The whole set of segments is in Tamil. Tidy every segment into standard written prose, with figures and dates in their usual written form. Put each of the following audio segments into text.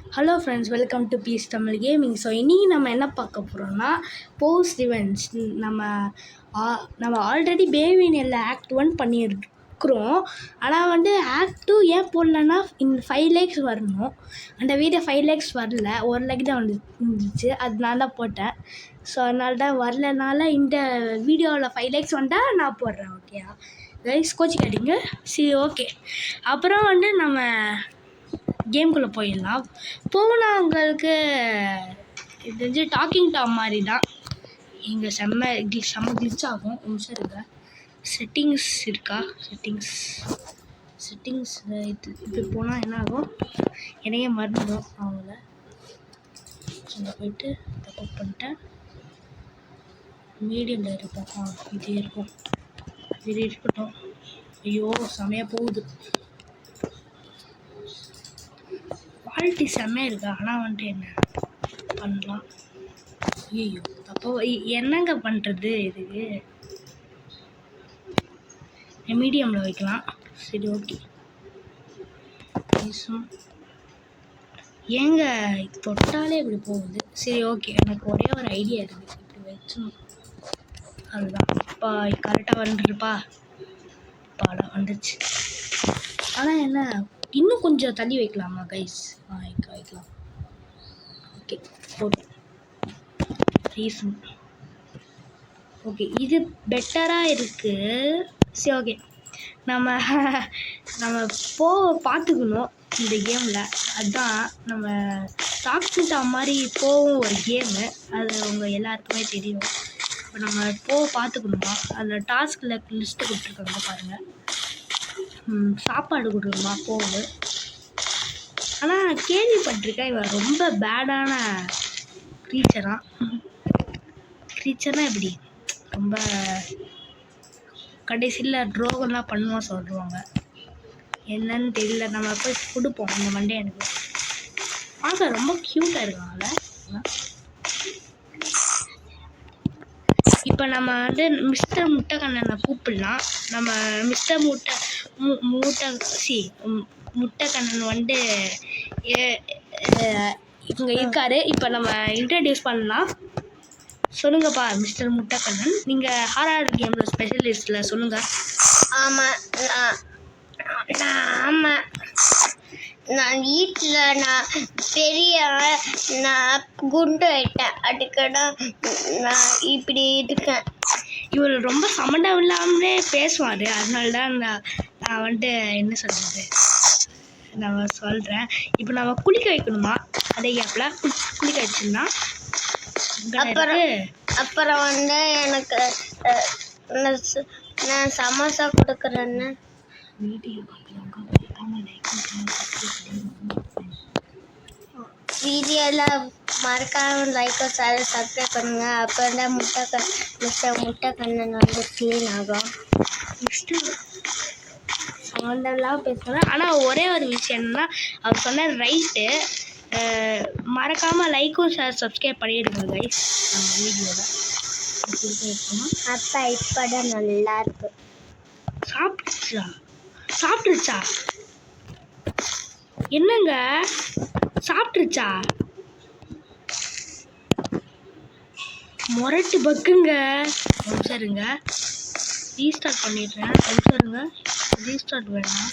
Hello friends, welcome to Peace Tamil Gaming. So இன்றைக்கி நம்ம என்ன பார்க்க போகிறோம்னா போஸ்ட் ரிவெஞ்ச். நம்ம ஆல்ரெடி பேவினில் ஆக்ட் 1 பண்ணியிருக்கிறோம். ஆனால் ஆக்ட் 2 ஏன் போடலன்னா இந்த 5 லைக்ஸ் வரணும். அந்த வீடியோ 5 லைக்ஸ் வரல, 1 லைக் தான் வந்துச்சு. அது நான் தான் போட்டேன். ஸோ அதனால தான் வரலனால இந்த வீடியோவில் 5 லைக்ஸ் வந்தால் நான் போடுறேன். ஓகே கைஸ், கோச்சிக்காதீங்க. சரி, ஓகே. அப்புறம் நம்ம கேம்குள்ளே போயிடலாம். போனால் உங்களுக்கு இது தெரிஞ்சு டாக்கிங் டாம் மாதிரி தான். இங்கே செம்ம கிளிச் ஆகும். நிமிஷம் இருக்கா, செட்டிங்ஸ் இருக்கா, செட்டிங்ஸ் இது இப்படி போனால் என்ன ஆகும், என்னையே மறந்துடும் அவங்கள. இங்கே போயிட்டு தப்பு பண்ணிட்டேன். மீடியமில் இருப்போம். இதே இருக்கும், இது இருக்கட்டும். ஐயோ செமையாக போகுது, குவாலிட்டி செம்மையாக இருக்கு. ஆனால் என்ன பண்ணலாம்? ஐயோ அப்போ என்னங்க பண்ணுறது? இதுக்கு மீடியமில் வைக்கலாம். சரி, ஓகே. ஏங்க தொட்டாலே இப்படி போகுது. சரி, ஓகே. எனக்கு ஒரே ஒரு ஐடியா இருக்குது. இப்படி வச்சணும், அதுதான். இப்போ கரெக்டாக வந்துருப்பா. பாடம் வந்துச்சு. ஆனால் என்ன இன்னும் கொஞ்சம் தள்ளி வைக்கலாமா கைஸ்? வைக்கலாம். ஓகே, போதும். ரீசன் ஓகே, இது பெட்டராக இருக்குது. சரி, ஓகே. நம்ம பார்த்துக்கணும் இந்த கேமில். அதுதான் நம்ம டாக்ஸிட்டா மாதிரி போகும் ஒரு கேமு. அது உங்கள் எல்லாருக்குமே தெரியும். இப்போ நம்ம பார்த்துக்கணுமா? அதில் டாஸ்கில் லிஸ்ட்டு கொடுத்துருக்காங்க பாருங்கள். சாப்பாடு கொடுக்கணுமா போகுது. ஆனால் கேள்விப்பட்டிருக்கேன் இவன் ரொம்ப பேடான க்ரீச்சர்னால் எப்படி ரொம்ப கடைசியில் ட்ரோகெல்லாம் பண்ணுவான் சொல்லுவாங்க. என்னன்னு தெரியல. நம்ம போய் கொடுப்போம் இந்த மண்டே. எனக்கு பார்க்க ரொம்ப க்யூட்டாக இருக்காங்கல்ல. இப்போ நம்ம மிஸ்டர் முட்டைக்கண்ணனை கூப்பிடலாம். நம்ம மிஸ்டர் முட்டைக்கண்ணன் இங்கே இருக்காரு. இப்போ நம்ம இன்ட்ரடியூஸ் பண்ணலாம். சொல்லுங்கப்பா மிஸ்டர் முட்டைக்கண்ணன், நீங்கள் ஹாரர் கேமில் ஸ்பெஷலிஸ்ட்டில் சொல்லுங்கள். ஆமாம், நான் வீட்டில் நான் குண்டு ஆயிட்டேன். அதுக்கு நான் இப்படி இருக்கேன். இவர் ரொம்ப சம்மந்தம் இல்லாமலே பேசுவார். அதனால தான் நான் என்ன சொல்கிறது, நான் சொல்கிறேன். இப்போ நம்ம குளிக்க வைக்கணுமா? அதே கேப்பில் குளிக்க வச்சுன்னா அப்புறம் எனக்கு நான் சமோசா கொடுக்குறேன்னு வீடியோவில் மறக்காம லைக்கோ சப்ஸ்கிரைப் பண்ணுங்க. அப்போ தான் மிஸ்டர் முட்டைக்கண்ணன் க்ளீன் ஆகும். சம்மந்தம்லாம் பேசுகிறேன். ஆனால் ஒரே ஒரு விஷயம் என்னன்னா, அவர் சொன்ன ரைட்டு. மறக்காமல் லைக்கும் சப்ஸ்கிரைப் பண்ணிவிடுங்க கைஸ். நம்ம வீடியோவில் அப்போ இப்போ தான் நல்லா இருக்கு. சாப்பிட்ருச்சா என்னங்க? சாப்பிட்ருச்சா? முரட்டு பக்குங்க. சரிங்க, ரீஸ்டார்ட் பண்ணிடுறேன். சரிங்க, ரீஸ்டார்ட் வேணாம்.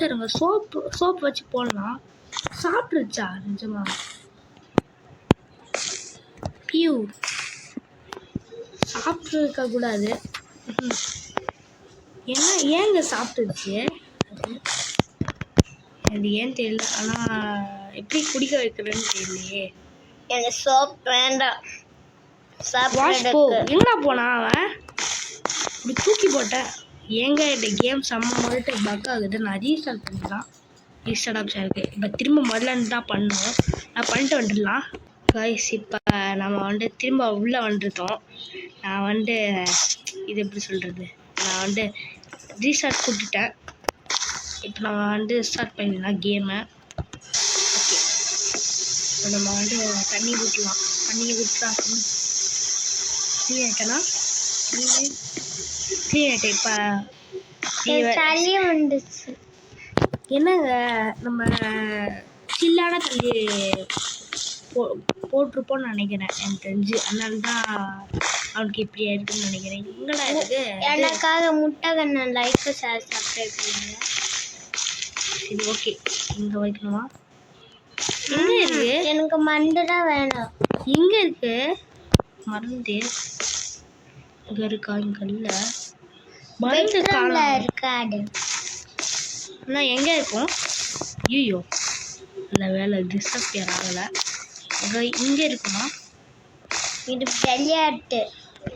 சரிங்க, சோப்பு வச்சு போடலாம். சாப்பிட்ருச்சா நிஜமா? பியூ சாப்பிட்ருக்க கூடாது. ஏங்க சாப்பிட்டுருச்சு? அது ஏன் தெரியல. ஆனால் எப்படி குடிக்க வைக்கிறேன்னு தெரியலையே. எனக்கு சோப் வேண்டாம். எங்கடா போனா அவன்? இப்படி தூக்கி போட்டேன். ஏங்க இந்த கேம் செம்ம முறைட்டு பக் ஆகுது. நான் ரீஸ்டார்ட் பண்ணிடலாம். ரீஸ்டார்ட் ஆப்ஷன் இருக்குது. இப்போ திரும்ப முதல்ல தான் பண்ணணும். நான் பண்ணிட்டு வந்துடலாம் கைஸ். இப்போ நம்ம திரும்ப உள்ளே வந்துட்டோம். நான் இது எப்படி சொல்கிறது, நான் ரீஸ்டார்ட் கொடுத்துட்டேன். இப்போ நம்ம ஸ்டார்ட் பண்ணிடலாம் கேமை. ஓகே, இப்போ நம்ம தண்ணி ஊற்றலாம். தண்ணியை ஊற்றா க்ளீன் ஆகிட்டேன்னா க்ளீன் ஆகிட்டேன். இப்போ வந்துச்சு. என்னங்க நம்ம சில்லான தண்ணி போட்டிருப்போன்னு நினைக்கிறேன் எனக்கு தெரிஞ்சு. அதனால தான் அவனுக்கு இப்படி இருக்குன்னு நினைக்கிறேன். எங்கடா இருக்கு? எனக்காக முட்டை கண்ணன் லைக் ஷேர் சப்ஸ்கிரைப் பண்ணுங்க. சரி ஓகே, இங்கே வைக்கணுமா? எங்கே இருக்கு? எனக்கு மண்டு தான் வேணும். எங்கே இருக்கு? மருந்து இங்கே இருக்கா? இங்கே இல்லை, மருந்து இருக்காது. ஆனால் எங்கே இருக்கும்? ஐயோ இல்லை, வேலை டிஸ்அப்பியர் ஆகலை. இங்கே இருக்குமா? இது விளையாட்டு.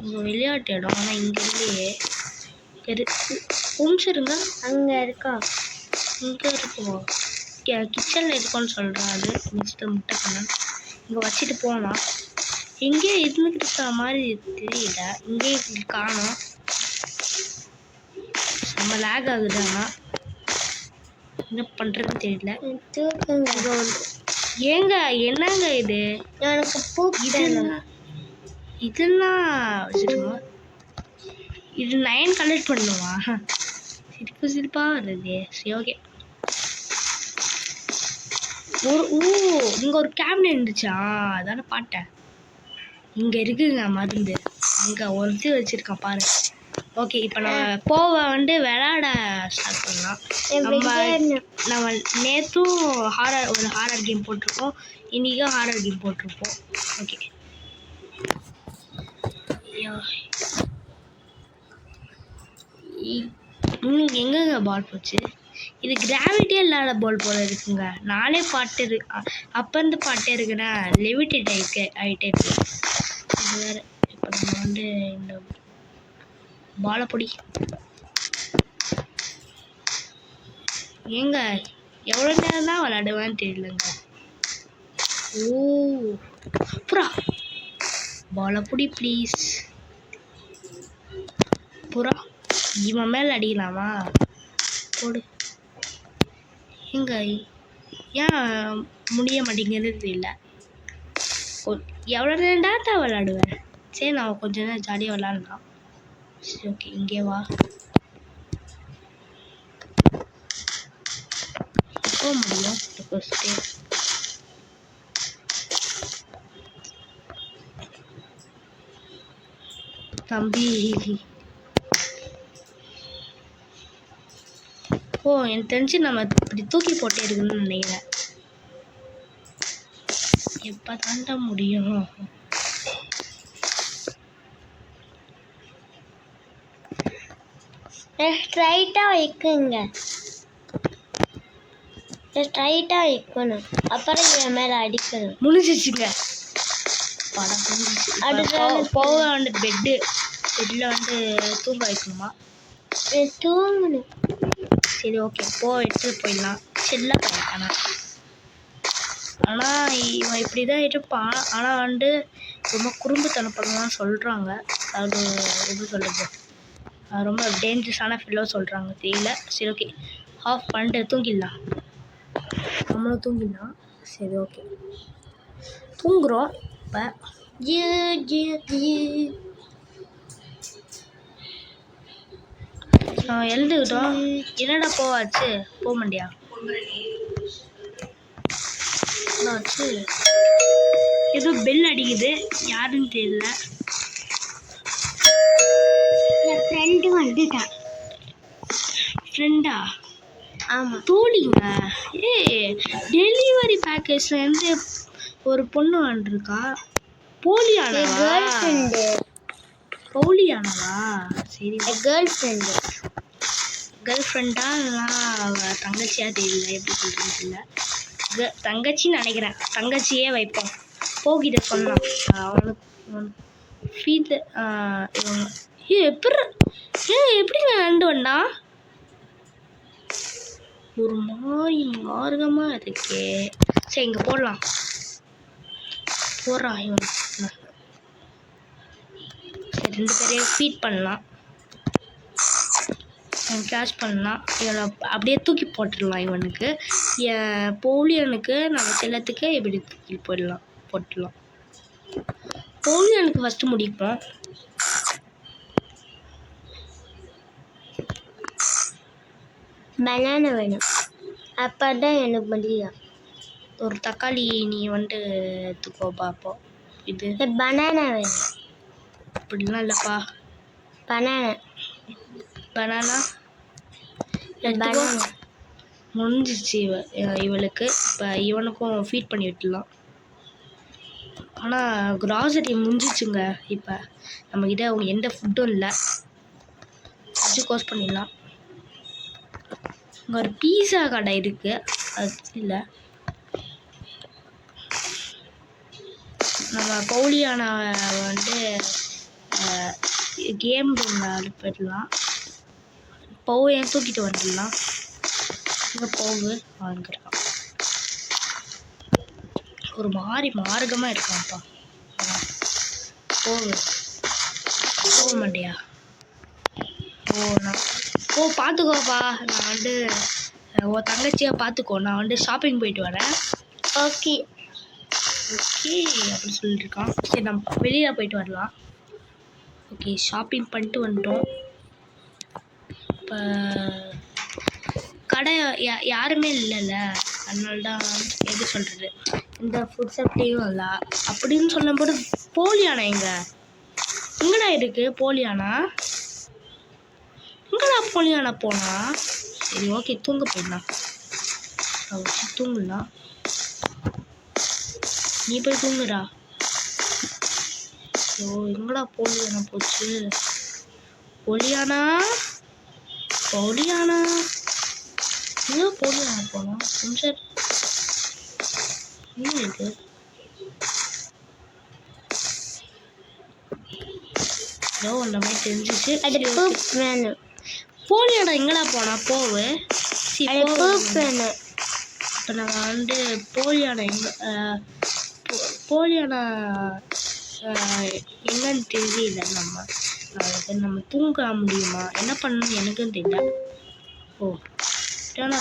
இங்கே விளையாட்டு இடம், ஆனால் இங்கே இல்லையே. இருங்க, அங்கே இருக்கோம். இங்கே இருக்குமா? கிச்சனில் இருக்கும்னு சொல்கிறான். அது மிஸ்டர் முட்டைக்கண்ணன் இங்கே வச்சுட்டு போகலாம். எங்கேயோ இருந்துக்கிட்டு இருக்கிற மாதிரி தெரியல. இங்கே காணோம். நம்ம லேக் ஆகுது. ஆனால் என்ன பண்ணுறதுன்னு தெரியல. ஏங்க என்னங்க இது? எனக்கு பூ இதெல்லாம் வச்சுருமா? இது 9 கலெக்ட் பண்ணுவா? சிரிப்பாக வருது. சரி ஓகே. இங்கே ஒரு கேபினட் இருந்துச்சா? அதான பாட்டேன். இங்கே இருக்குங்க மருந்து. இங்கே ஒருத்தி வச்சுருக்கான் பாரு. ஓகே, இப்போ நம்ம விளையாட ஸ்டார்ட் பண்ணலாம். நம்ம நேற்றும் ஒரு ஹாரர் கேம் போட்டிருக்கோம், இன்றைக்கும் ஹாரர் கேம் போட்டிருப்போம். ஓகே, எங்கங்க பால் போச்சு? இது கிராவிட்டியே இல்லாத பால் போல இருக்குங்க. நானே பாட்டு அப்போ இருந்து பாட்டே இருக்குன்னா லெவிட்டேட் ஆகிட்டே இருக்கு. இது வேறு. இப்போ நம்ம இந்த பாலை பொடி. ஏங்க எவ்வளோ நேரம் தான் விளையாடுவேன்னு தெரியலங்க. ஓ புறா, பாலை பொடி ப்ளீஸ். புறா, இவன் மேலே அடிக்கலாமா? போடு. எங்க ஏன் முடிய மாட்டேங்கிறது தெரியல. எவ்வளோ நேரம்டா தான் விளையாடுவேன். சரி, நான் கொஞ்ச நேரம் ஜாலியாக விளையாடலாம். சரி ஓகே, இங்கே வா. போக முடியும் ஃபஸ்ட்டு. தம்பி, எனக்கு தெரிஞ்சு நம்ம இப்படி தூக்கி போட்டே இருக்குன்னு நினைக்கிறேன். எப்போ தாண்ட முடியும்? ஸ்ட்ரைட்டாக வைக்குங்க. ஸ்ட்ரைட்டாக வைக்கணும், அப்புறம் என் மேலே அடிக்கணும். முடிஞ்சிச்சுங்க. படம் முடிஞ்சிச்சு. போக பெட்டில் தூங்க வைக்கணுமா? தூங்கணும். சரி ஓகே, எடுத்துட்டு போயிடலாம். செல்ல பையன். ஆனால் இவன் இப்படி தான் இருப்பான். ஆனால் ரொம்ப குறும்புத்தனம் பண்ணலாம் சொல்கிறாங்க. அது எப்படி சொல்கிறது, ரொம்ப டேஞ்சரஸான ஃபெல்லோ சொல்கிறாங்க, தெரியல. சரி ஓகே, ஆஃப் பண்ணிட்டு தூங்கிடலாம். நம்மளும் தூங்கிடலாம். சரி ஓகே, தூங்குறோம். இப்போ எழுதுக்கிட்டோம். என்னடா போவாச்சு? போக மாட்டியா? ஆச்சு, ஏதோ பெல் அடிக்குது, யாருன்னு தெரியல. என் ஃப்ரெண்டு வந்துட்டான். ஃப்ரெண்டா? ஆமாம், தோழிங்க. டெலிவரி பேக்கேஜ்லேருந்து ஒரு பொண்ணு வந்துருக்கா. போலியானவா? சரி, கேர்ள் ஃப்ரெண்டா இல்லைனா தங்கச்சியா தெரியல, எப்படி சொல்கிறது இல்லை. தங்கச்சின்னு நினைக்கிறேன். தங்கச்சியே வைப்போம். போகிட்ட சொன்னான் அவனுக்கு ஃபீல். எப்படிங்க நண்டு வந்தான்? ஒரு மாதிரி மார்க்கமாக இருக்கே. சரி, இங்கே போடலாம். போடுறான் இவன். சரி, 2 பேரையும் ஃபீட் பண்ணலாம், கேட்ச் பண்ணலாம். இவனை அப்படியே தூக்கி போட்டுடலாம். இவனுக்கு போலியனுக்கு நம்ம செல்லத்துக்கு இப்படி தூக்கி போட்டுடலாம். போலியனுக்கு ஃபஸ்ட்டு முடிப்போம். பனானா வேணும், அப்போ தான் எனக்கு முடியும். ஒரு தக்காளி நீ வந்துட்டு எடுத்துக்கோ பார்ப்போம். இது பனானா வேணும். அப்படிலாம் இல்லைப்பா. பனானா பனானா எடுத்துக்கோ. பனானா முடிஞ்சிச்சு இவளுக்கு. இப்போ இவனுக்கும் ஃபீட் பண்ணி விட்டுலாம். ஆனால் கிராசரி முடிஞ்சிச்சுங்க. இப்போ நம்மக்கிட்ட எந்த ஃபுட்டும் இல்லை. வச்சு க்ளோஸ் பண்ணிடலாம். இங்கே ஒரு பீஸா கடை இருக்குது. அது இல்லை, நம்ம பவுலியான வந்துட்டு கேம் ரூமில் அனுப்பிடலாம். பவுலையும் தூக்கிட்டு வந்துடலாம். இங்கே பவு வாங்கிக்கலாம். ஒரு மார்க்கமாக இருக்கான்ப்பா. போக மாட்டியா? பார்த்துக்கோப்பா. நான் வந்துட்டு உன் தங்கச்சியாக பார்த்துக்கோ. நான் வந்துட்டு ஷாப்பிங் போயிட்டு வரேன். ஓகே ஓகே அப்படின்னு சொல்லிட்டு இருக்கான். சரி நம்ம வெளியில் போயிட்டு வரலாம். ஓகே ஷாப்பிங் பண்ணிட்டு வந்துட்டோம். இப்போ கடை யாருமே இல்லைல்ல, அதனால தான் எது சொல்கிறது, இந்த ஃபுட் சேஃப்டியும் இல்லை அப்படின்னு சொல்லும்போது போலியானா எங்கடா இருக்குது போலியானா? எங்கடா போலியானா போனா? சரி ஓகே தூங்க போயிடலாம். தூங்கலாம். நீ போய் தூங்குடா. எங்கடா போலியானா போச்சு? போலியானா எங்கே போலியானா போனா? கொஞ்சம் என்ன இது? ஏதோ ஒன்ற மாதிரி தெரிஞ்சிச்சு. வேணும். போலியானா எங்கடா போனா? போவு வேணும். இப்போ நாங்கள் வந்து போலியானா போலியானா எங்கன்னு தெரியல. நம்ம தூங்க முடியுமா? என்ன பண்ணணும் எனக்கும் தெரியல. டர்ன்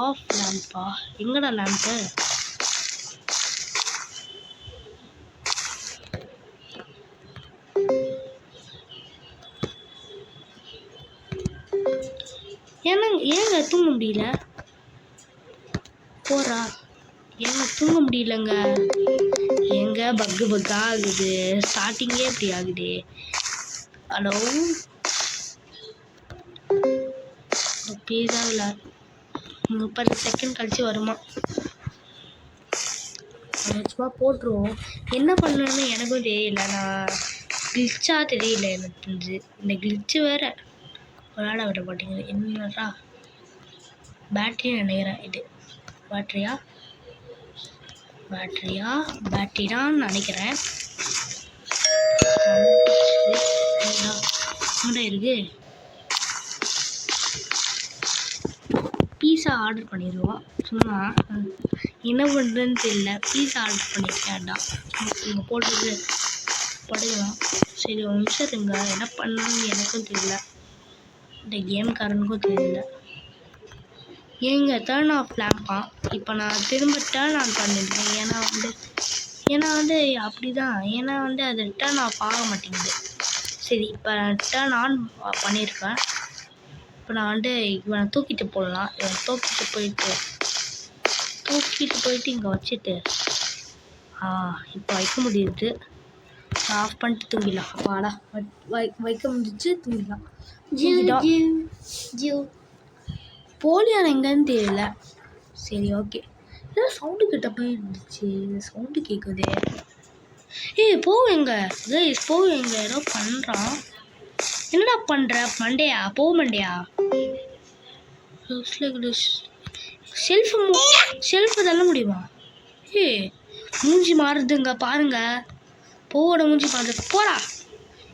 ஆஃப் லேம்பா எங்கடா லேம்ப்பு? ஏங்க தூங்க முடியல? போறா. ஏங்க தூங்க முடியலங்க. எங்க பக்கா ஆகுது. ஸ்டார்டிங்கே இப்படி ஆகுது. ஹலோ பேசாவில் 30 செகண்ட் கழிச்சு வருமா? சும்மா போட்டுருவோம். என்ன பண்ணணும்னு எனக்கும் தெரியல. நான் கிளிச்சா தெரியல எனக்கு தெரிஞ்சு. இந்த கிளிச்சு வேற விளையாட விட மாட்டேங்குது. என்னடா பேட்டரி நினைக்கிறேன். இது பேட்டரியான்னு நினைக்கிறேன். என்ன இருக்கு? பீஸா ஆர்டர் பண்ணிடுவோம். சும்மா என்ன பண்ணுறதுன்னு தெரியல. பீஸா ஆர்டர் பண்ணிக்கேன்டா. இங்கே போட்டுட்டு படுக்கலாம். சரி ஒரு நிமிஷம் இருங்க. என்ன பண்ணணும்னு எனக்கும் தெரியல, இந்த கேம்காரனுக்கும் தெரியல. ஏங்க டர்ன் ஆஃப் லேம்பா? இப்போ நான் திரும்ப டர்ன் ஆன் பண்ணிடுறேன். ஏன்னா வந்து அப்படி தான். ஏன்னா வந்து அது டர்ன் ஆஃப் ஆக மாட்டேங்குது. சரி இப்போ டர்ன் ஆன் பண்ணியிருக்கேன். இப்போ நான் வந்து இவனை தூக்கிட்டு போடலாம். இவனை தூக்கிட்டு போயிட்டு இங்கே வச்சுட்டு இப்போ வைக்க முடியுது. நான் ஆஃப் பண்ணிட்டு தூங்கிடலாம். வாடா வைக்க முடிச்சு தூங்கிடலாம். போலியான எங்கன்னு தெரியல. சரி ஓகே. ஏதோ சவுண்டு கிட்ட போய் இருந்துச்சு. சவுண்டு கேட்குதே. போவேங்க ஏதோ பண்ணுறான். என்னடா பண்ணுற மண்டையா? மண்டையா? ஷெல்ஃபு தள்ள முடியுமா? மூஞ்சி மாறுதுங்க பாருங்க. போவோட மூஞ்சி மாறுது. போடா.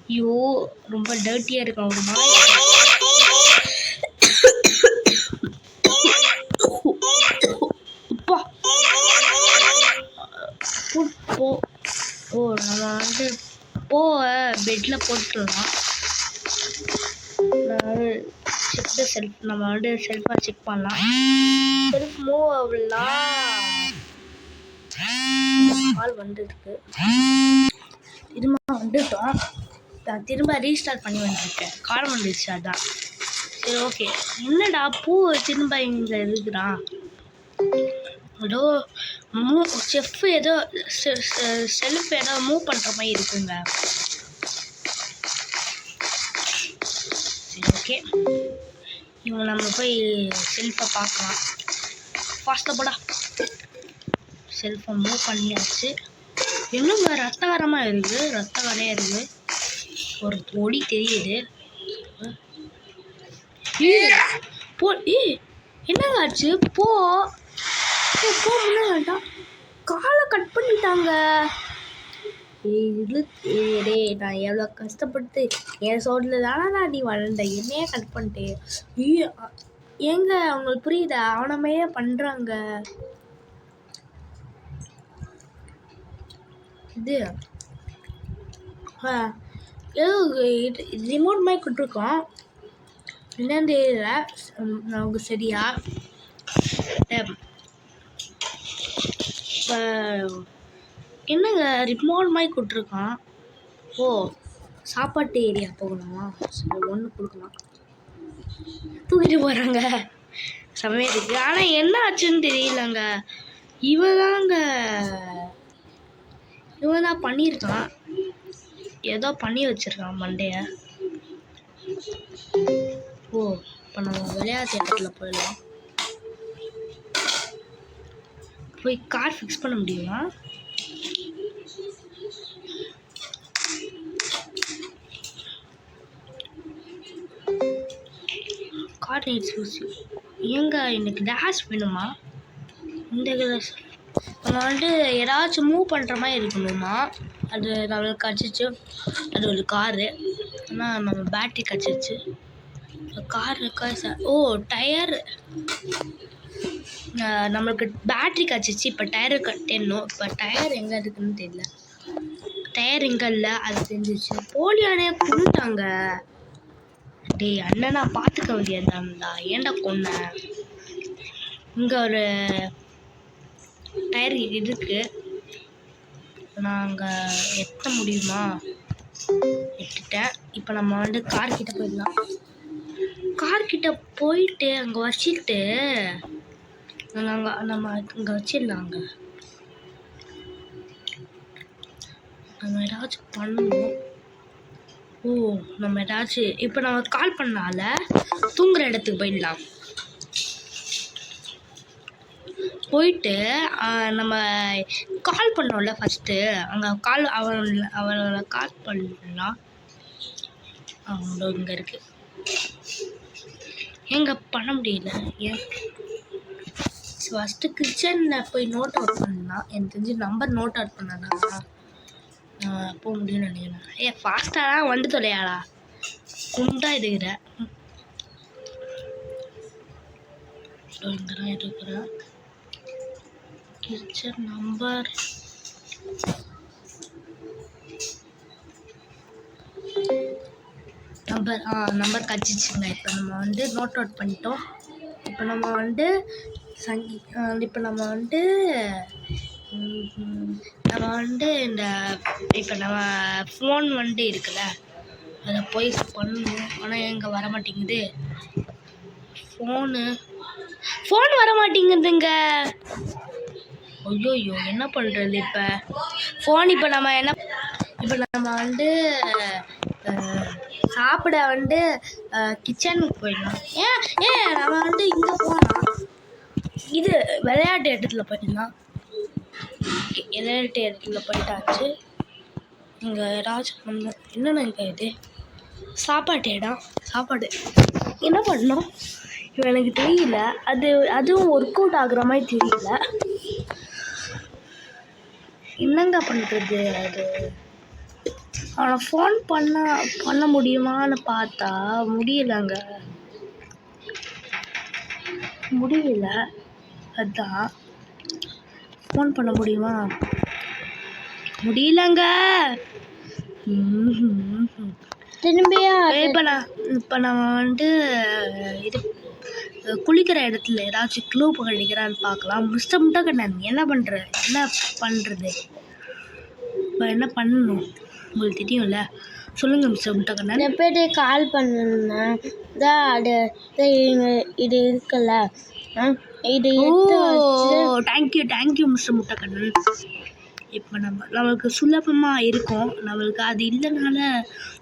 ஐயோ ரொம்ப டர்ட்டியாக இருக்கும். ஒரு மாதிரி நம்ம வந்து பெட்டில் போட்டுடலாம். நம்ம வந்து செல்ஃபாக செக் பண்ணலாம். செல்ஃப் மூவ் ஆகலாம். கால் வந்துருக்கு. திரும்ப வந்துட்டோம். நான் திரும்ப ரீஸ்டார்ட் பண்ணி வந்துருக்கேன். கால் வந்துருச்சு அதான். சரி ஓகே. என்னடா பூ திரும்ப இங்கே இருக்குறான்? ஏதோ செஃப் ஏதோ செல்ஃப் ஏதோ மூவ் பண்ணுற மாதிரி இருக்குங்க. சரி ஓகே, இவங்க நம்ம போய் செல்ஃபை பார்க்கலாம். ஃபாஸ்ட்டாக போடா. செல்ஃபை மூவ் பண்ணியாச்சு. இன்னும் ரத்தகரமாக இருக்குது, ரத்த கரையாக இருக்குது. ஒரு ஒளி தெரியுது. போ. என்னங்க ஆச்சு? போ போ, முன்னாடி காலை கட் பண்ணிட்டாங்க. நான் எவ்வளோ கஷ்டப்பட்டு என் சோடில் தானே நான் நீ வளர்ந்தேன், என்னையே கட் பண்ணிட்டு. ஏங்க அவங்களுக்கு புரியுதா? அவனமையே பண்ணுறாங்க. இது ஏதோ ரிமோட் மாதிரி கொடுத்துருக்கோம். என்னன்னு தெரியல நமக்கு சரியா. இப்போ என்னங்க ரிமோட் மாதிரி கொடுத்துருக்கான். ஓ, சாப்பாட்டு ஏரியா போகணுமா? சரி, ஒன்று கொடுக்கலாம். தூக்கிட்டு போகிறாங்க. செம்மையாக இருக்குது. ஆனால் என்ன ஆச்சுன்னு தெரியலங்க. இவன் தான் பண்ணியிருக்கான். ஏதோ பண்ணி வச்சிருக்கான் மண்டைய. ஓ, இப்போ நம்ம விளையாட்டு இடத்துல போயிடலாம். போய் கார் ஃபிக்ஸ் பண்ண முடியுமா? Car needs. ஏங்க எனக்கு டேஷ் வேணுமா? இந்த நம்ம ஏதாச்சும் மூவ் பண்ணுற மாதிரி இருக்கணுமா? அது நம்மளுக்கு கிடச்சிச்சு. அது ஒரு காரு. ஆனால் நம்ம பேட்ரி கிடச்சிச்சு. கார் இருக்கா சார்? ஓ, டயர். நம்மளுக்கு பேட்ரி கிடச்சிச்சு. இப்போ டயரு கட்டணும். இப்போ டயர் எங்கே இருக்குதுன்னு தெரியல. டயர் எங்கே இல்லை அது தெரிஞ்சிச்சு. போலியானே கொண்டுட்டாங்க. டேய் அண்ணனா பார்த்துக்க வேண்டியதான்டா, ஏன்டா கொன்ன? இங்கே ஒரு டயர் இருக்கு. நான் அங்கே எட்ட முடியுமா? எட்டுட்டேன். இப்போ நம்ம கார்கிட்ட போயிடலாம். கார்கிட்ட போயிட்டு அங்கே வச்சுட்டு நம்ம இங்கே வச்சிடலாங்க. நம்ம ஏதாச்சும் பண்ணணும். ஓ, நம்ம ஏதாச்சும் இப்போ நம்ம கால் பண்ணால தூங்குற இடத்துக்கு போயிடலாம். போயிட்டு நம்ம கால் பண்ணோம்ல ஃபஸ்ட்டு, அங்கே அவளை கால் பண்ணலாம். அவங்களோட இங்கே இருக்குது. எங்கே பண்ண முடியல? ஏன்? ஃபஸ்ட்டு கிச்சனில் போய் நோட் அவுட் பண்ணலாம். எனக்கு தெரிஞ்சு நம்பர் நோட் அவுட் பண்ணனா போக முடியும்னு நினைக்கிறேன். ஃபாஸ்ட்டாக தான் வந்து தொலையாடா, குண்டா இதுகிற. இங்கே தான் இருக்கிறேன். கிச்சன் நம்பர் கழிச்சிச்சுங்க. இப்போ நம்ம நோட் அவுட் பண்ணிட்டோம். இப்போ நம்ம இப்போ நம்ம இந்த இப்போ நம்ம ஃபோன் இருக்குல்ல, அதை போய் பண்ணணும். ஆனால் எங்கே வர மாட்டேங்குது ஃபோன் வர மாட்டேங்குதுங்க. ஐயோ, என்ன பண்ணுறது இப்போ? ஃபோன் இப்போ நம்ம சாப்பிட கிச்சனுக்கு போயிடலாம். நம்ம இங்கே போனால் இது விளையாட்டு இடத்துல போயிடலாம். விளையாட்டு இடத்துல போயிட்டாச்சு. இங்கே ஏதாச்சும் பண்ணணும். என்னென்ன இங்கே இது சாப்பாட்டு இடம். சாப்பாடு என்ன பண்ணணும் இப்போ எனக்கு தெரியல. அதுவும் ஒர்க் அவுட் ஆகுற மாதிரி தெரியல. என்னங்க பண்ணுறது? அது அவனை ஃபோன் பண்ண முடியுமான்னு பார்த்தா முடியலங்க. முடியல. அதான் ஃபோன் பண்ண முடியுமா? முடியலங்க. திரும்பியா இப்போ நம்ம இது குளிக்கிற இடத்துல ஏதாச்சும் க்ளூ கிடைக்கிறான்னு பார்க்கலாம். முட்டை கண்ணன் என்ன பண்ணுறது? இப்போ என்ன பண்ணணும் உங்களுக்கு தெரியும்ல, சொல்லுங்கள் மிஸ்டர் முட்டை கண்ணன். எப்படி கால் பண்ணணும்னா இது இருக்குல்ல, இது ஓ எடுத்து வச்சு தேங்க்யூ மிஸ்டர் முட்டைக்கண்ணன். இப்போ நம்மளுக்கு சுலபமாக இருக்கும், நம்மளுக்கு அது இல்லைனால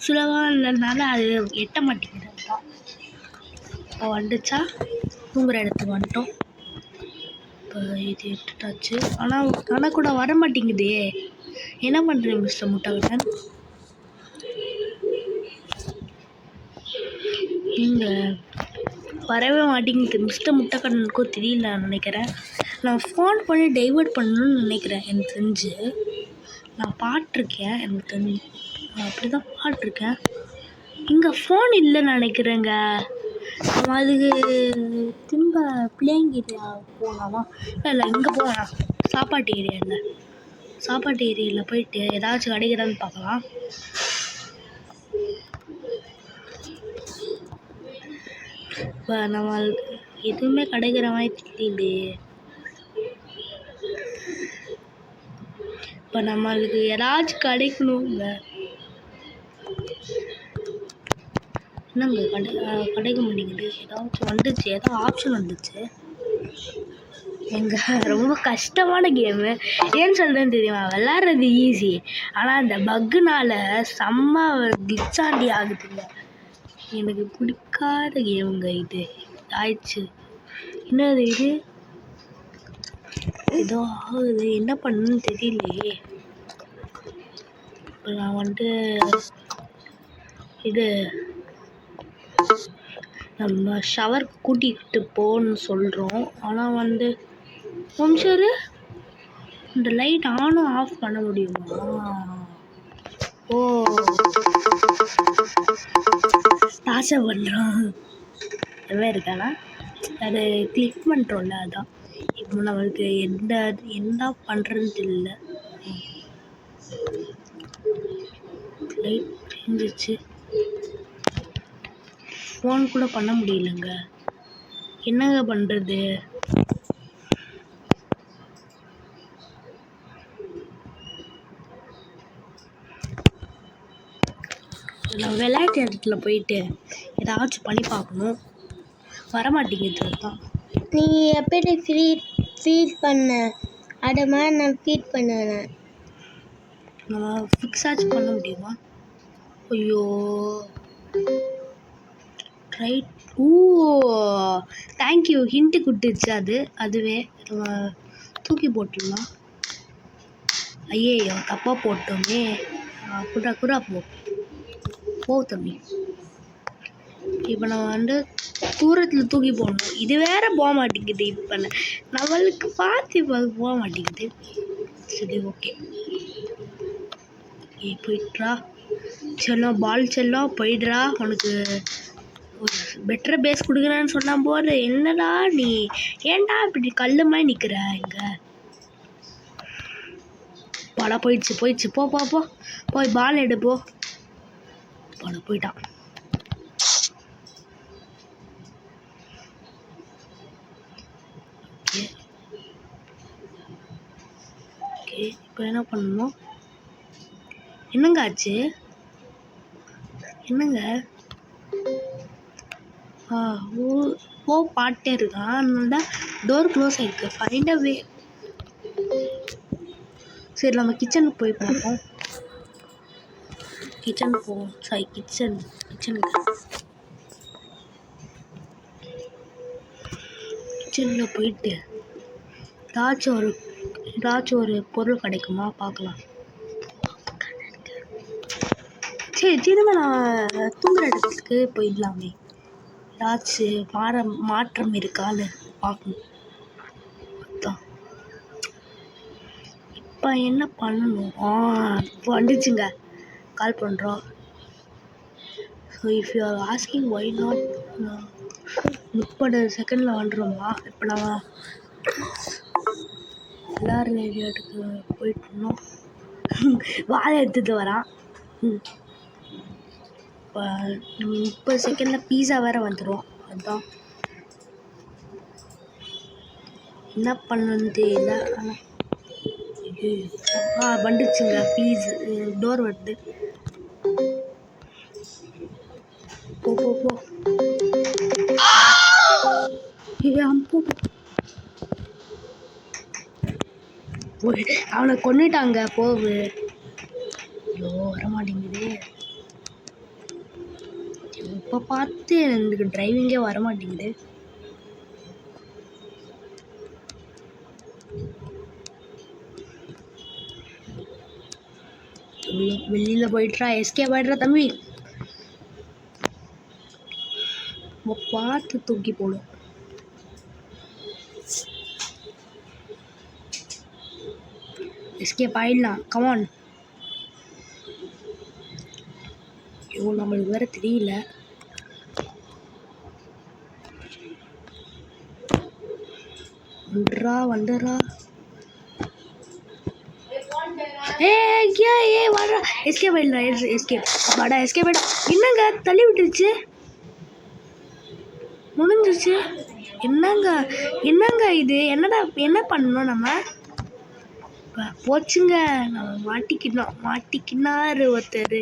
சுலபமாக இல்லைனால அது எட்ட மாட்டேங்குது. இப்போ வந்துச்சா தூங்குற இடத்துக்கு வந்துட்டோம். இப்போ இது எடுத்துட்டாச்சு. ஆனால் கூட வர மாட்டேங்குதே. என்ன பண்ணுறேன் மிஸ்டர் முட்டைக்கண்ணன்? இங்கே வரவே மாட்டேங்குது. மிஸ்டர் முட்டைக்கண்ணனுக்கும் தெரியல நினைக்கிறேன். நான் ஃபோன் பண்ணி டைவர்ட் பண்ணணும்னு நினைக்கிறேன். எனக்கு தெரிஞ்சு நான் பாட்டிருக்கேன். எனக்கு தெரிஞ்சு நான் அப்படி தான் பாட்டிருக்கேன். இங்கே ஃபோன் இல்லைன்னு நினைக்கிறேங்க. நம்ம அதுக்கு திரும்ப பிளேயிங் ஏரியா போகலாமா? இல்லை இங்கே போகலாம். சாப்பாட்டு ஏரியாவில் போயிட்டு ஏதாச்சும் கிடைக்கிறான்னு பார்க்கலாம். இப்போ நம்ம எதுவுமே கிடைக்கிற மாதிரி தெரியலையே. இப்போ நம்மளுக்கு ஏதாச்சும் கிடைக்கணுங்க. என்னங்க கிடைக்க மாட்டேங்குது. ஏதாச்சும் வந்துச்சு, ஏதோ ஆப்ஷன் வந்துச்சு. ரொம்ப கஷ்டமான கேமு. ஏன்னு சொல்கிறேன்னு தெரியுமா? விளாட்றது ஈஸி, ஆனால் அந்த பக்குனால செம்ம கிச்சாண்டி ஆகுதுங்க. எனக்கு பிடிக்காத கேமுங்க இது. ஆயிடுச்சு. என்னது இது? ஏதோ ஆகுது, என்ன பண்ணுன்னு தெரியலையே. இப்போ நான் வந்துட்டு இது நம்ம ஷவர் கூட்டிகிட்டு போன்னு சொல்கிறோம். ஆனால் நிமிஷம் இந்த லைட் ஆனும் ஆஃப் பண்ண முடியுமா? ஓ தாசை பண்ணுறோம் எல்லாம் இருக்கானா? அது கிளிக் பண்ணுறோம்ல, அதான். இப்போ நம்மளுக்கு என்ன பண்ணுறதுன்னு தெரியல. லைட் தெரிஞ்சிச்சு. ஃபோன் கூட பண்ண முடியலங்க. என்னங்க பண்ணுறது? நான் விளையாட்டு இடத்துல போயிட்டு ஏதாச்சும் பண்ணி பார்க்கணும். வரமாட்டேங்குது தான். நீ எப்படி ஃபீல் பண்ண அது மாதிரி நான் ஃபீல் பண்ணேன். நம்ம ஃபிக்ஸ் ஆச்சும் பண்ண முடியுமா? ஐயோ ரைட். ஓ தேங்க்யூ, ஹிண்ட்டு கொடுத்துருச்சு. அதுவே நம்ம தூக்கி போட்டுடலாம். ஐயோ தப்பாக போட்டோமே. குரா போ தம்பி. இப்போ நம்ம தூரத்தில் தூக்கி போடணும். இது வேற போக மாட்டேங்குது. இப்போ நம்மளுக்கு பார்த்து போக மாட்டேங்குது. சரி ஓகே போயிட்றா செல்லம். பால் செல்லம் போயிடுறா. உனக்கு ஒரு பெட்டர் பேஸ் கொடுக்குறேன்னு சொன்னா போது என்னடா நீ ஏன்டா இப்படி கல்லு மாதிரி நிற்கிற? இங்கே பாலா போயிடுச்சு. போ போய் பால் எடுப்போ. பால போயிட்டான். ஓகே இப்போ என்ன பண்ணணும்? என்னங்க ஆச்சு? என்னங்க? ஓ பாட்டே இருக்கான். அதனால தான் டோர் க்ளோஸ் ஆகிருக்கு. ஃபைண்ட் அ வே. சரி நம்ம கிச்சனுக்கு போய் பார்ப்போம். கிச்சனுக்கு போவோம். சாரி கிச்சனில் போயிட்டு ஏதாச்சும் ஒரு பொருள் கிடைக்குமா பார்க்கலாம். சரி திரும்ப நான் தூங்குற இடத்துக்கு போயிடலாமே. ஏதாச்சும் மாற்றம் இருக்கான்னு பார்க்கணும். அதான் இப்போ என்ன பண்ணணும்? இப்போ வந்துச்சுங்க. கால் பண்ணுறோம். So if you are asking Y not 30 செகண்டில் வந்துடும்மா. இப்போ நம்ம எல்லாரும் ஏரியாட்டுக்கு போயிட்டுருந்தோம். வாழை எடுத்துகிட்டு வரான். இப்போ 30 செகண்டில் பீஸா வேறு வந்துடும். அதுதான் என்ன பண்ணணுன்னு தெரியல. வந்துடுச்சுங்க. டோர் வருது. போ போ அவனை கொன்னுட்டாங்க போவு. ஐயோ வரமாட்டேங்குது. இப்போ பார்த்து எனக்கு டிரைவிங்கே வரமாட்டேங்குது. வெளியில் போயிட்றா, எஸ்கேப் ஆயிடுறா தம்பி. பார்த்து தூக்கி போடும். எஸ்கேப் ஆயிடலாம், கமான். ஐயோ நம்மளுக்கு வேற தெரியல. வந்துடுறா. ஏ வர்றா. எஸ்கேப் ஆயிடலாம். எஸ்கேப் வாடா, எஸ்கேப் ஆயிடா. என்னங்க தள்ளி விட்டுருச்சு, முடிஞ்சிருச்சு. என்னங்க இது? என்ன பண்ணணும் நம்ம? போச்சுங்க, நம்ம மாட்டிக்கினாரு ஒருத்தர்.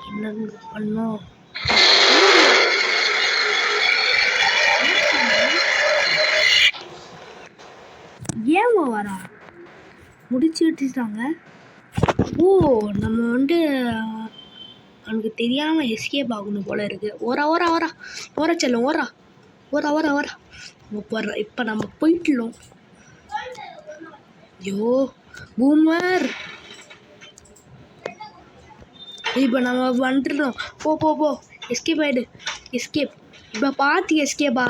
என்னங்க பண்ணோம்? ஏன் வரா? முடிச்சு விட்டுட்டாங்க. ஓ நம்ம அவனுக்கு தெரியாமல் எஸ்கேப் ஆகணும் போல இருக்கு. ஓரா செல்லும், ஓரா. இப்போ நம்ம போயிட்டோம். ஐயோ பூமர், இப்போ நம்ம வந்துடுறோம். போ எஸ்கேப் ஆயிடு. எஸ்கேப் இப்போ பார்த்து எஸ்கேப்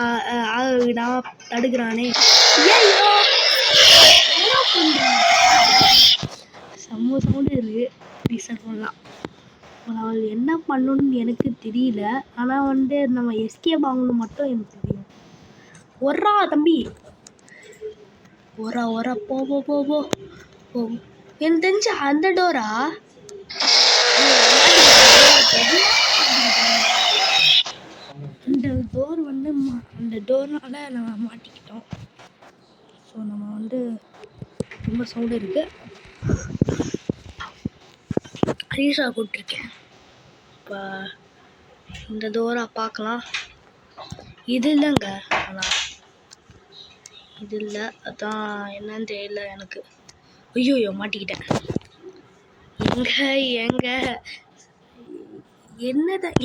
நான் தடுக்கிறானே. செம்ம சவுண்டு இருக்கு. ரீசெண்ட் பண்ணலாம். அவள் என்ன பண்ணணும்னு எனக்கு தெரியல. ஆனால் நம்ம எஸ்கேப் ஆகணும் மட்டும் எனக்கு தெரியும். ஒர்றா தம்பி, ஒரா போ. எனக்கு தெரிஞ்ச அந்த டோரா. அந்த டோர்னால நம்ம மாட்டிக்கிட்டோம். ஸோ நம்ம ரொம்ப சவுண்டு இருக்கு. ரீசா கூப்பிட்ருக்கேன். இப்போ இந்த டோரா பார்க்கலாம். இது இல்லைங்க, ஆனால் இது இல்லை. அதான் என்னன்னு தெரியல எனக்கு. ஐயோ மாட்டிக்கிட்டேன்.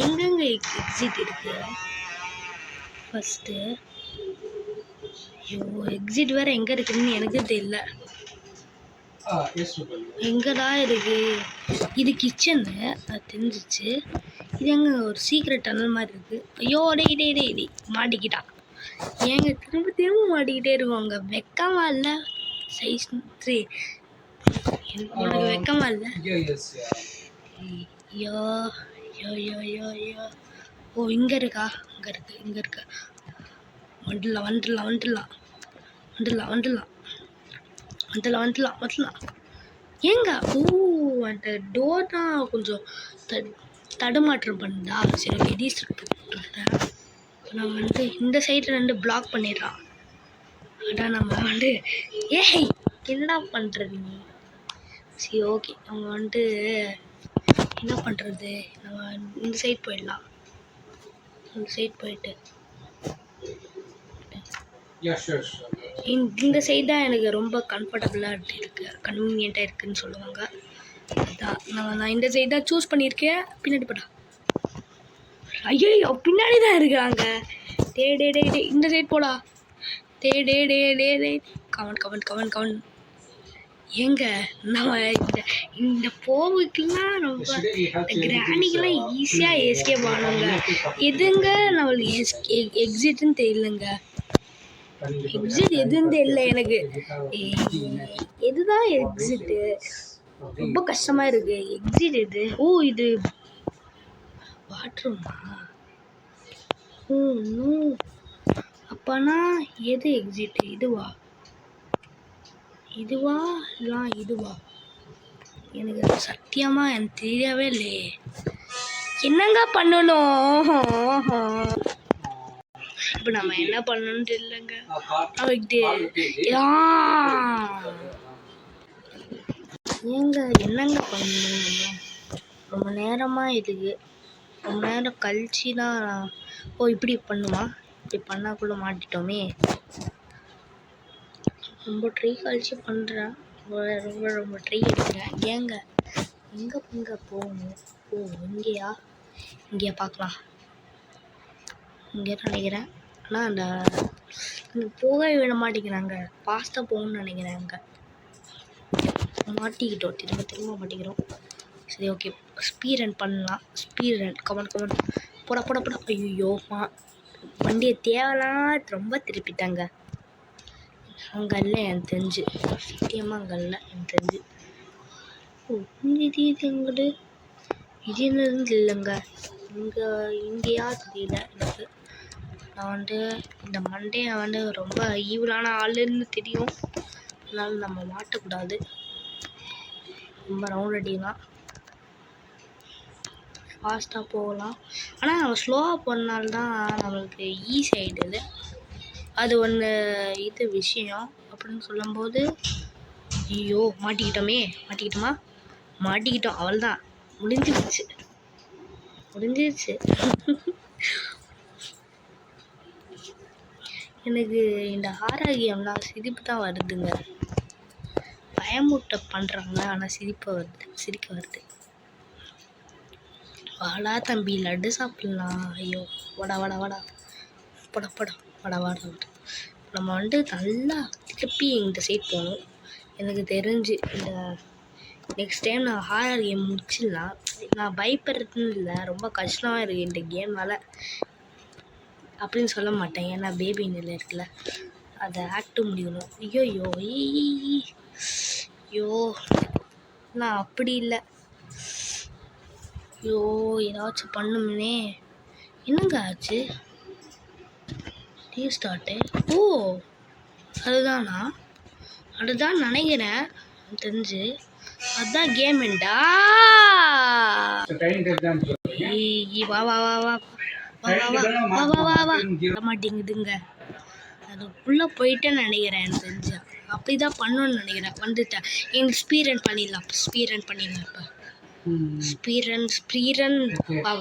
எங்கெங்க எக்ஸிட் இருக்கு ஃபஸ்ட்டு? ஐயோ எக்ஸிட் வேறு எங்கே இருக்குதுன்னு எனக்கு தெரியல. எங்கடா இருக்கு? இது கிச்சனு, அது தெரிஞ்சிச்சு. இது எங்க ஒரு சீக்ரெட் டனல் மாதிரி இருக்குது. ஐயோ டேய் மாட்டிக்கிட்டான். ஏங்க திரும்ப மாட்டிக்கிட்டே இருக்கோங்க. வெக்கமா இல்லை? சைஸ் 3 உனக்கு வெக்கமா இல்லை? ஐயோ ஓ இங்கே இருக்கா? இங்கே இருக்கு. வந்துடலாம். ஏங்க ஓ அந்த டோர் தான் கொஞ்சம் தடுமாற்றம் பண்ணுதா? சரி வெடிஸ் போட்டுருக்கேன். நான் இந்த சைடில் 2 பிளாக் பண்ணிடுறான். அதான் நம்ம ஏய் என்னடா பண்ணுறது நீ? சரி ஓகே, அவங்க என்ன பண்ணுறது? நம்ம இந்த சைட் போயிடலாம். இந்த சைட் போயிட்டு இந்த சைட் தான் எனக்கு ரொம்ப கம்ஃபர்டபுளாக இருக்குது, கன்வீனியண்ட்டாக இருக்குதுன்னு சொல்லுவாங்க. அதான் நான் இந்த சைட் தான் சூஸ் பண்ணியிருக்கேன். பின்னாடி போடா. ஐயோ பின்னாடி தான் இருக்காங்க. டே இந்த சைட் போடா. டே கவன். ஏங்க நம்ம இந்த போவுக்கெல்லாம் ரொம்ப கிராணிக்கெல்லாம் ஈஸியாக எஸ்கேப் ஆனவங்க. எதுங்க நம்மளுக்கு எக்ஸிட்னு தெரியலங்க. எக்ஸிட் எதுன்னு தெரியல எனக்கு. எதுதான் எக்ஸிட்டு? ரொம்ப கஷ்டமாக இருக்குது. எக்ஸிட் எது? ஓ இது பாத்ரூமா? ஓ நோ, அப்பனா எது எக்ஸிட்? இதுவா இல்லை இதுவா? எனக்கு சத்தியமாக எனக்கு தெரியவே இல்லையே. என்னங்க பண்ணணும்? இப்போ நம்ம என்ன பண்ணணும்னு தெரியலங்க. ஏங்க என்னங்க பண்ணணும்? நம்ம ரொம்ப நேரமாக இதுக்கு ரொம்ப நேரம் கழிச்சு தான். ஓ இப்படி பண்ணுமா? இப்படி பண்ணால் கூட மாட்டிட்டோமே. ரொம்ப ட்ரை கழிச்சு பண்ணுறேன். ரொம்ப ரொம்ப ட்ரை எடுக்கிறேன். ஏங்க எங்கே போகணும்? ஓ இங்கேயா? இங்கேயா பார்க்கலாம். இங்கே நினைக்கிறேன். ஆனால் அந்த போகவே விட மாட்டேங்கிறாங்க. ஃபாஸ்ட்டாக போகணும்னு நினைக்கிறேன். அங்கே மாட்டிக்கிட்டோம். திரும்ப மாட்டிக்கிறோம். சரி ஓகே, ஸ்பீட் ரன் பண்ணலாம். ஸ்பீட் ரன் கமன் போட. ஐயோ வண்டியை தேவலாம் ரொம்ப திருப்பிட்டாங்க. அங்கே இல்லை எனக்கு தெரிஞ்சு. சத்தியமாக அங்கே இல்லை எனக்கு தெரிஞ்சு. ஓ இது எங்கிட்டு இது என்னது இல்லைங்க. இங்கேயா தெரியல எனக்கு. நான் இந்த மண்டையை ரொம்ப ஈவலான ஆளுன்னு தெரியும். அதனால நம்ம மாட்டக்கூடாது. ரொம்ப ரவுண்ட் அடிக்கலாம். ஃபாஸ்ட்டாக போகலாம். ஆனால் நம்ம ஸ்லோவாக போனால்தான் நம்மளுக்கு ஈஸி ஆகிடுது. அது ஒன்று விஷயம் அப்படின்னு சொல்லும்போது ஐயோ மாட்டிக்கிட்டோம். அவள்தான் முடிஞ்சிருச்சு. எனக்கு இந்த ஹாரர் கேம்லாம் சிரிப்பு தான் வருதுங்க. பயமூட்ட பண்ணுறாங்க, ஆனால் சிரிக்க வருது. வாடா தம்பி லட்டு சாப்பிட்லாம். ஐயோ வாடா நம்ம நல்லா திருப்பி இந்த சைட் போகணும். எனக்கு தெரிஞ்சு இந்த நெக்ஸ்ட் டைம் நான் ஹாரர் கேம் முடிச்சிடலாம். நான் பயப்படுறதுன்னு இல்லை, ரொம்ப கஷ்டமாக இருக்குது இந்த கேம்னால் அப்படின்னு சொல்ல மாட்டேன். ஏன்னா பேபி நிலை இருக்குல்ல, அதை ஆக்ட் முடியணும். ஐயோ நான் அப்படி இல்லை. ஐயோ ஏதாச்சும் பண்ணுமே. என்னங்க ஆச்சு? ரீஸ்டார்ட்டு. ஓ அதுதான் நினைக்கிறேன் தெரிஞ்சு. அதுதான் கேம்டா. வா மாட்டேங்குதுங்க. அதுக்குள்ளே போயிட்டேன்னு நினைக்கிறேன் எனக்கு தெரிஞ்சு. அப்படிதான் பண்ணணும்னு நினைக்கிறேன். வந்துட்டேன். எனக்கு ஸ்பீட் ரன் பண்ணிடலாம் இப்போ. ஸ்பீரன் வா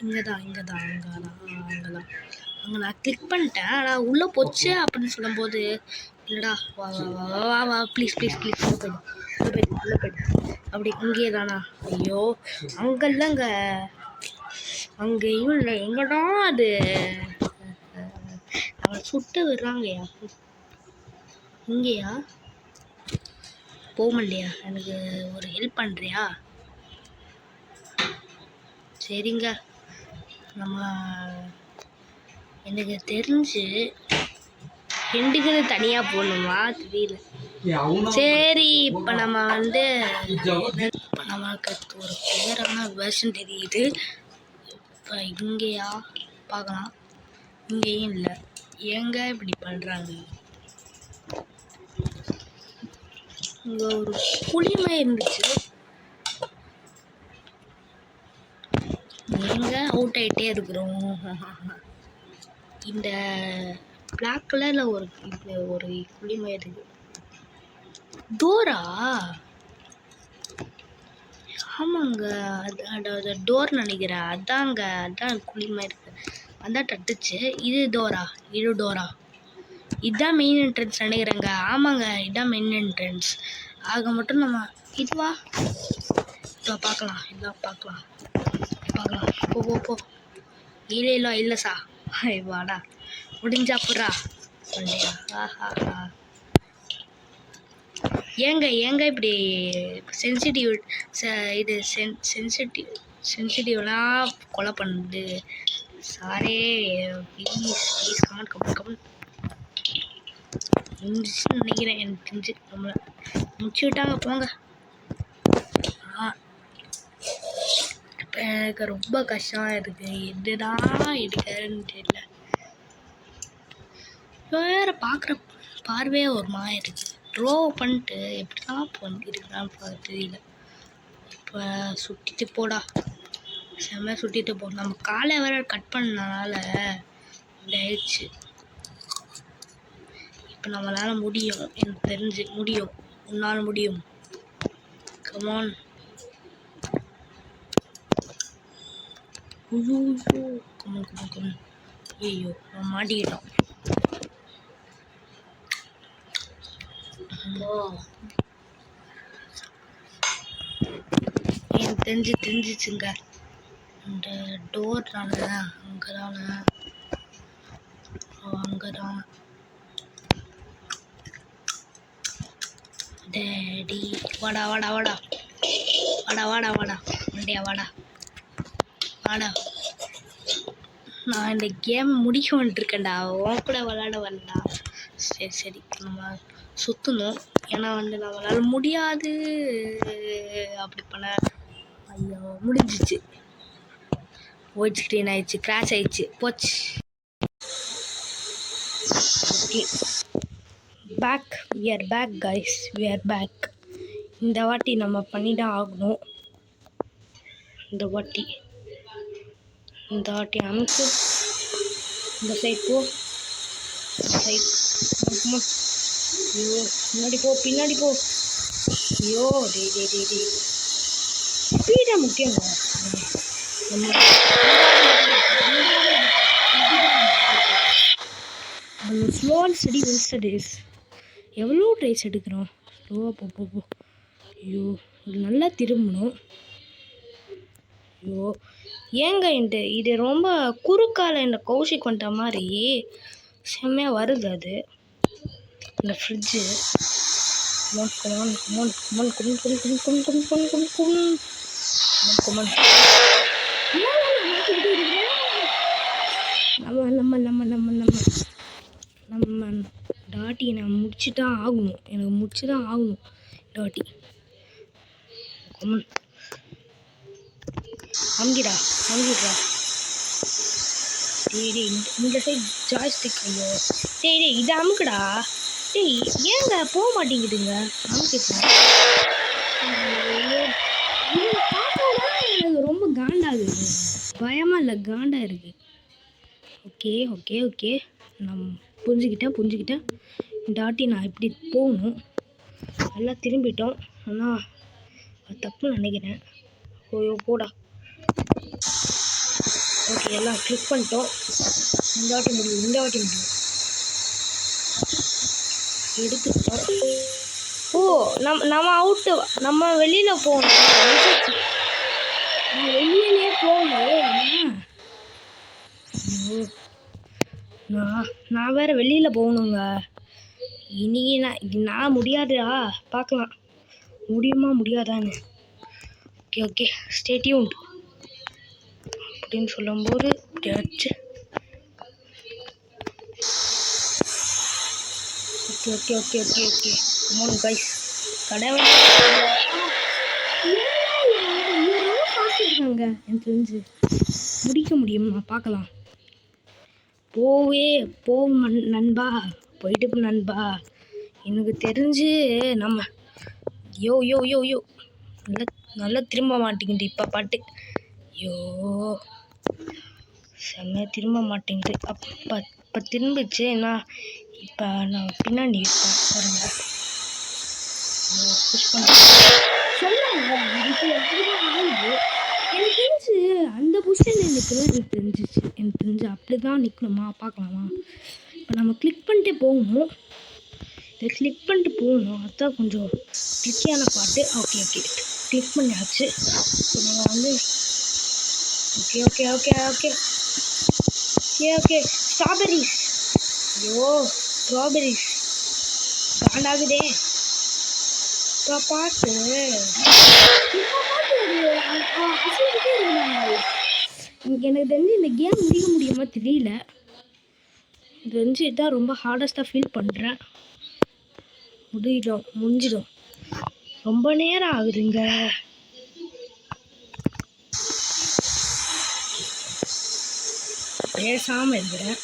இங்கதான் அங்கே நான் கிளிக் பண்ணிட்டேன். ஆனால் உள்ளே போச்சு அப்படின்னு சொல்லும்போது இல்லைடா வா ப்ளீஸ் உள்ள போயிடு. அப்படி இங்கே தானா? ஐயோ அங்கெல்லாங்க, அங்கேயும் இல்லை. எங்கடா அது? அவனை சுட்டு விடுறாங்கய்யா. இங்கேயா போக முடியா? எனக்கு ஒரு ஹெல்ப் பண்ணுறியா? சரிங்க, நம்ம எனக்கு தெரிஞ்சு ரெண்டுக்குன்னு தனியாக போகணுமா தெரியல. சரி இப்போ நம்ம இப்போ நமக்கு ஒரு கிளியரான வெர்ஷன் தெரியுது. இப்போ இங்கேயா பார்க்கலாம். இங்கேயும் இல்லை. ஏங்க இப்படி பண்ணுறாங்க? இங்கே ஒரு குளிமை இருந்துச்சு. எங்கே அவுட் ஆகிட்டே இருக்கிறோம். இந்த பிளாக் கலரில் ஒரு குளிமை இருக்குது. டோரா? ஆமாங்க, அது டோர் நினைக்கிறேன். அதான் குளிமை இருக்குது. அதான் தட்டுச்சு. இது டோரா. இதுதான் மெயின் என்ட்ரன்ஸ் நினைக்கிறேங்க. ஆமாங்க, இதுதான் மெயின் என்ட்ரன்ஸ். ஆக மட்டும் நம்ம இதுவா இப்போ பார்க்கலாம். போ இல்லை சா. வாடா முடிஞ்சா புறா இல்லையா? ஏங்க இப்படி சென்சிட்டிவ்லாம் கொலை பண்ணுது. சாரே ப்ளீஸ் கமெண்ட் முடிச்சுன்னு நினைக்கிறேன். எனக்கு தெரிஞ்சு நம்மளை முடிச்சு விட்டாங்க. போங்க. இப்போ எனக்கு ரொம்ப கஷ்டமாக இருக்குது. எதுதான் எடுக்கிறேன்னு தெரியல. வேறு பார்க்குற பார்வையே ஒரு மாதிரி இருக்குது. ட்ரோ பண்ணிட்டு எப்படி தான் இருக்கிறான்னு தெரியல. இப்போ சுட்டிட்டு போடா. செம்ம சுட்டிட்டு போ. நம்ம காலை வேற கட் பண்ணனால இதாயிடுச்சு. இப்போ நம்மளால் முடியும். எனக்கு தெரிஞ்சு முடியும். உன்னால் முடியும். கமான். கமான். ஐயோ நம்ம மாட்டிக்கிட்டோம். எனக்கு தெரிஞ்சிச்சுங்க. இந்த டோர்னால அங்கதான் டேடி வாடா வாடா வாடா வாடா வாடா வாடா வண்டியா வாடா வாடா. நான் இந்த கேம் முடிக்க வந்துட்டுருக்கேன்டா, உன் கூட விளாட வரண்டா. சரி நம்ம சுற்றணும். ஏன்னா நம்மளால முடியாது அப்படி பண்ண. ஐயோ முடிஞ்சிச்சு. ஒயிட் ஸ்க்ரீன் ஆயிடுச்சு, கிராஷ் ஆயிடுச்சு, போச்சு. Okay back, we are back guys, we are back. இந்த வாட்டி நம்ம பண்ணி தான் ஆகணும். இந்த வாட்டி அமுக்கு. இந்த சைட் போ, இந்த சைட். ஐயோ பின்னாடி போ. ஐயோ டே ஸ்பீடாக முக்கியங்க. நம்ம slow and steady wins the race. எவ்வளோ ரேஸ் எடுக்கிறோம், ஸ்லோவாக போ. ஐயோ இது நல்லா திரும்பணும். ஐயோ ஏங்க இது ரொம்ப குறுக்கால இந்த கௌஷிக் வந்துட்ட மாதிரி செம்மையாக வருது. அது இந்த ஃப்ரிட்ஜு நம்ம டாட்டி நான் முடிச்சு தான் ஆகணும். எனக்கு முடிச்சு தான் ஆகணும் டாட்டி. அங்கிடா டேய் இந்த சைட் ஜாய்ஸ்டிக். ஐயோ டேய் இதை அமுக்குடா. டேய் ஏங்க போக மாட்டேங்குதுங்க, அமுக்கிட்டேன். எனக்கு ரொம்ப காண்டாகுது, பயமாக இல்லை காண்டாக இருக்குது. ஓகே நான் புரிஞ்சுக்கிட்டேன். டாட்டி நான் இப்படி போகணும். நல்லா திரும்பிட்டோம், ஆனால் அது தப்புன்னு நினைக்கிறேன். ஓயோ போடா. ஓகே எல்லாம் கிளிக் பண்ணிட்டோம். இந்த வாட்டி முடியும் எடுத்துக்கிட்டோம். ஓ நம்ம அவுட்டு, நம்ம வெளியில் போகணும். நான் வெளியிலே போகணும். நான் வேறு வெளியில் போகணுங்க. இனி நான் முடியாதுடா, பார்க்கலாம் முடியுமா முடியாதான்னு. ஓகே ஸ்டே டியூன்ட் அப்படின்னு சொல்லும்போது இப்படியாச்சு. Okay come on guys. கடவுள் இருக்காங்க, எனக்கு தெரிஞ்சு முடிக்க முடியுமா பார்க்கலாம். போவோம் நண்பா, போயிட்டு நண்பா. எனக்கு தெரிஞ்சு நம்ம யோ நல்லா திரும்ப மாட்டேங்குது இப்போ பாட்டு. ஐயோ செம்ம திரும்ப மாட்டேங்குது. அப்போ திரும்பிச்சு. இப்போ நான் பின்னாடி இருப்பேன் பாருங்க. எனக்கு தெரிஞ்சு அந்த பொசிஷனில் நிற்கணும். எனக்கு தெரிஞ்சு அப்படி தான் நிற்கணுமா பார்க்கலாமா. இப்போ நம்ம கிளிக் பண்ணிட்டே போகணும். இதை கிளிக் பண்ணிட்டு போகணும், அதுதான் கொஞ்சம் ட்ரிக்கியான பாட்டு. ஓகே கிளிக் பண்ணியாச்சு. இப்போ நம்ம ஓகே ஸ்ட்ராபெரிஸ். ஐயோ ஸ்ட்ராபெரிஸ் காண்டாகுதே. பாட்டு எனக்கு தெரிஞ்சு இந்த கேம் முடிக்க முடியுமா தெரியல. இது தெரிஞ்சு இதுதான் ரொம்ப ஹார்டஸ்ட்டாக ஃபீல் பண்ணுறேன். முடிஞ்சிடும். ரொம்ப நேரம் ஆகுதுங்க. பேசாமல் இருக்கிறேன்.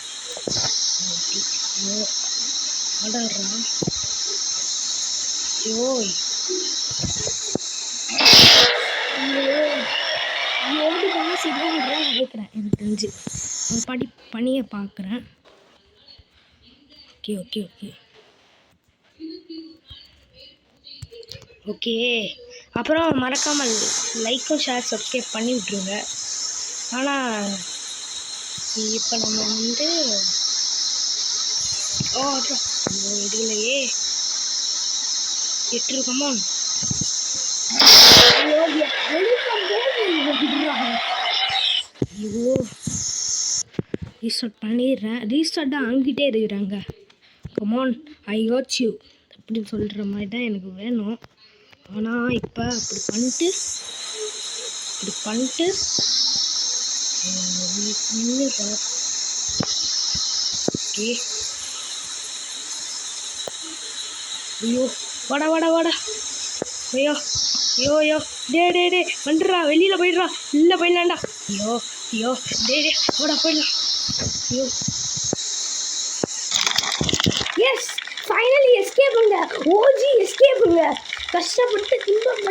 ஆடுறான். ஓய் நினைக்கிறேன். எனக்கு தெரிஞ்சு ஒரு பணியை பார்க்குறேன். ஓகே அப்புறம் மறக்காமல் லைக்கும் ஷேர் சப்ஸ்கிரைப் பண்ணி விட்ருங்க. ஆனால் இப்போ நம்ம இதுலையே எட்டு கமான். ஐயோ ரீஸ்டார்ட் பண்ணிடுறேன். ரீஸ்டார்ட்டாக அங்கிட்டே இருக்கிறாங்க. கமான் ஐ காட் யூ அப்படின்னு சொல்கிற மாதிரி தான் எனக்கு வேணும். ஆனால் இப்போ அப்படி பண்ணிட்டு நின்றுட்டேன். ஓகே ஐயோ வாடா ஐயோ ஐயோ ஐயோ டே வந்துடுறா, வெளியில் போயிடுறா, இல்லை போயிடலாண்டா. ஐயோ டே வாடா போயிடலாம். ஐயோ எஸ் ஃபைனலி எஸ்கேப்புங்க. ஓஜி எஸ்கேப்புங்க. கஷ்டப்பட்டு